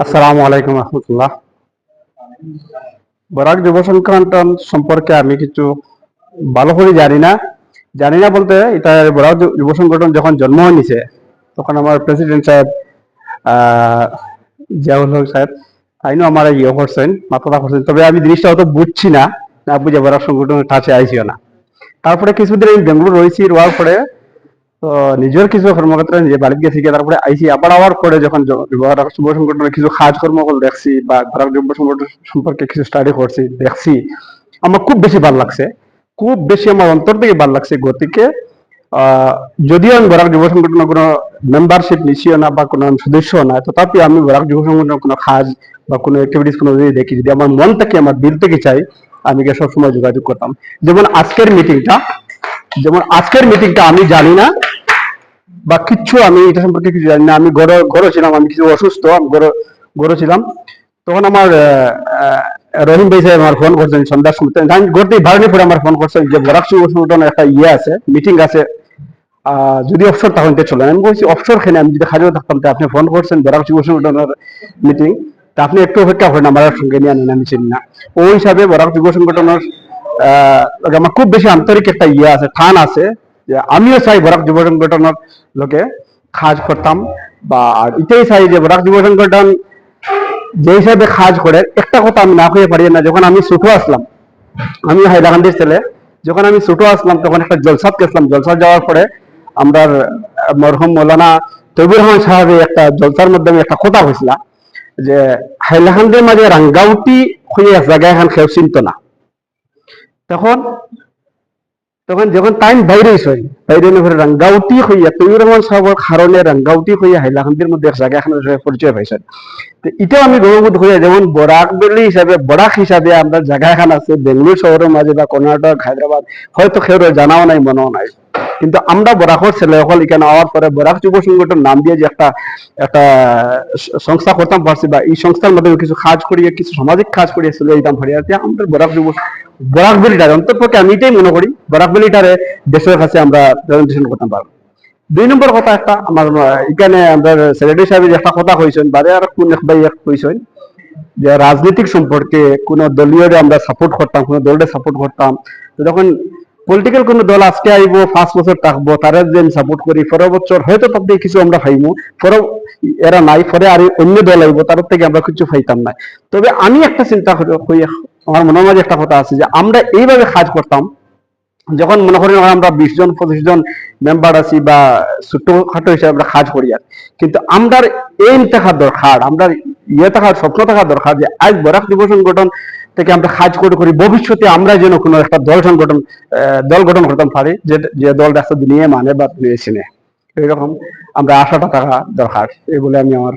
আসসালামু আলাইকুম রহমতুল্লাহ। বরাক যুব সংক্রান্তন সম্পর্কে আমি কিছু ভালো করে জানি না বলতে এটা বরাক যুব সংগঠন যখন জন্ম নিছে তখন আমার প্রেসিডেন্ট সাহেব আহ জিয়াউল হক সাহেব আইনও আমার ইয়ে করছেন মাথা করছেন, তবে আমি জিনিসটা অত বুঝছি না, না বুঝে বরাক সংগঠনের কাছে আইসিও না। তারপরে কিছুদিন আমি বেঙ্গলোর রয়েছি, রোয়ার পরে তো নিজের কিছু কর্মক্ষেত্রে নিজে বাড়িতে গেছি গিয়ে তারপরে আইসি আবার আবার পরে যখন ভারত যুব সংগঠনের কিছু কাজকর্ম দেখছি বা ভারত যুব সংগঠন সম্পর্কে কিছু স্টাডি করছি দেখছি, আমার খুব বেশি ভালো লাগছে, খুব বেশি আমার অন্তর থেকে ভালো লাগছে। গতিকে যদিও আমি বরাক যুব সংগঠনের কোনো মেম্বারশিপ নিচ্ছিও না বা কোনো সদস্য না, তথাপি আমি বরাক যুব সংগঠনের কোনো কাজ বা কোনো অ্যাক্টিভিটিস কোনো যদি দেখি, যদি আমার মন থেকে আমার দিল থেকে চাই, আমি সবসময় যোগাযোগ করতাম। যেমন আজকের মিটিংটা আমি জানি না বা কিচ্ছু, আমি এটা সম্পর্কে কিছু জানি না। আমি গড়ে ছিলাম, আমি কিছু অসুস্থ, আমি গড়ে ছিলাম। তখন আমার রহিম ভাই সাহেব আমার ফোন করছেন সন্ধ্যার সময়, আমি গড়তে বারোটি পরে আমার ফোন করছেন যে বরাক যুব সংগঠনের একটা ইয়ে আছে, মিটিং আছে, যদি অবসর তখন চলেন। আমি বলছি অবসর খেলে আমি যদি কাজেও থাকতাম, আপনি ফোন করছেন বরাক যুব সংগঠনের মিটিং, তা আপনি একটু অপেক্ষা করেন, আমার সঙ্গে নিয়ে আনেন, আমি চিনি না। ওই হিসাবে বরাক যুব সংগঠনের আমার খুব বেশি আন্তরিক একটা ইয়ে আছে, টান আছে, যে আমিও চাই বরাক যুব সংগঠনের লোকে কাজ করতাম, বা এটাই চাই যে বরাক যুব সংগঠন যে হিসাবে কাজ করে। একটা কথা আমি না কয়ে পারি না, যখন আমি ছোট আসলাম, আমি হাইলাকান্দির ছেলে, যখন আমি ছোট আসলাম তখন একটা জলসাত গেছিলাম। জলসা যাওয়ার পরে আমরা মরহুম মৌলানা তৈবুর রহমান সাহেবের একটা জলসার মাধ্যমে একটা কথা হয়েছিল যে হাইলাকান্দির মাঝে রাঙ্গাউটি হয়ে জায়গা এখন কেউ চিনত না। তখন তখন যখন টাইম বাইরে রাঙ্গাউটি হইয়া তৈবুর রহমান সাহেবের কারণে রাঙ্গাউটি হইয়া হাইলাকান্দির মধ্যে এক জায়গা এখন পরিচয় পাইছেন। এটাও আমি গর্ববোধ করি, যেমন বরাক হিসাবে আমরা জায়গা এখন আছে বেঙ্গলোর শহরের মাঝে বা কর্ণাটক হায়দ্রাবাদ, হয়তো কেউ জানাও নাই মনেও নাই, কিন্তু আমরা বরাকর ছেলে সকল এখানে হওয়ার পরে বরাক যুব সংগঠন নাম দিয়ে যে একটা একটা সংস্থা করতাম পারছি, বা এই সংস্থার মাধ্যমে কিছু কাজ করিয়ে, কিছু সামাজিক কাজ করিয়ে চলে যেতাম পারি। আমাদের বরাক ভ্যালিটারে অন্তর্পক্ষে আমি এটাই মনে করি, বরাক ভ্যালিটারে দেশের কাছে আমরা প্রেজেন্টেশন করতাম পারবো। দুই নম্বর কথা, একটা আমার এখানে আমাদের সেক্রেটারি সাহেব একটা কথা কইছেন, বারে আর কোন এক ভাই কইছেন যে রাজনৈতিক সম্পর্কে কোন দলীয় আমরা সাপোর্ট করতাম, কোন দলকে সাপোর্ট করতাম, তো তখন পলিটিক্যাল কোন দল আজকে আইব 5 বছর থাকবো, তারা যে সাপোর্ট করি, পরের বছর হয়তো তাদের কিছু আমরা পাইমু, পরে এরা নাই, পরে আর অন্য দল আইব, তার থেকে আমরা কিছু পাইতাম না। তবে আমি একটা চিন্তা করি, আমার মনের মাঝে একটা কথা আছে যে আমরা এইভাবে কাজ করতাম, যখন মনে করেন আমরা 20 জন 25 জন মেম্বার আছি বা ছোটখাটো হিসাবে আমরা কাজ করি, আর কিন্তু আমরা এইম থাকার দরকার, আমরা ইয়ে থাকার স্বপ্ন থাকার দরকার যে আজ বরাক যুব সংগঠন থেকে আমরা কাজ করি ভবিষ্যতে আমরা যেন কোনো একটা দল গঠন করতাম পারি, যে দল রাস্তা দুনিয়া মানে বা দুনিয়া চিনে, এইরকম আমরা আশাটা থাকা দরকার, এই বলে আমি আমার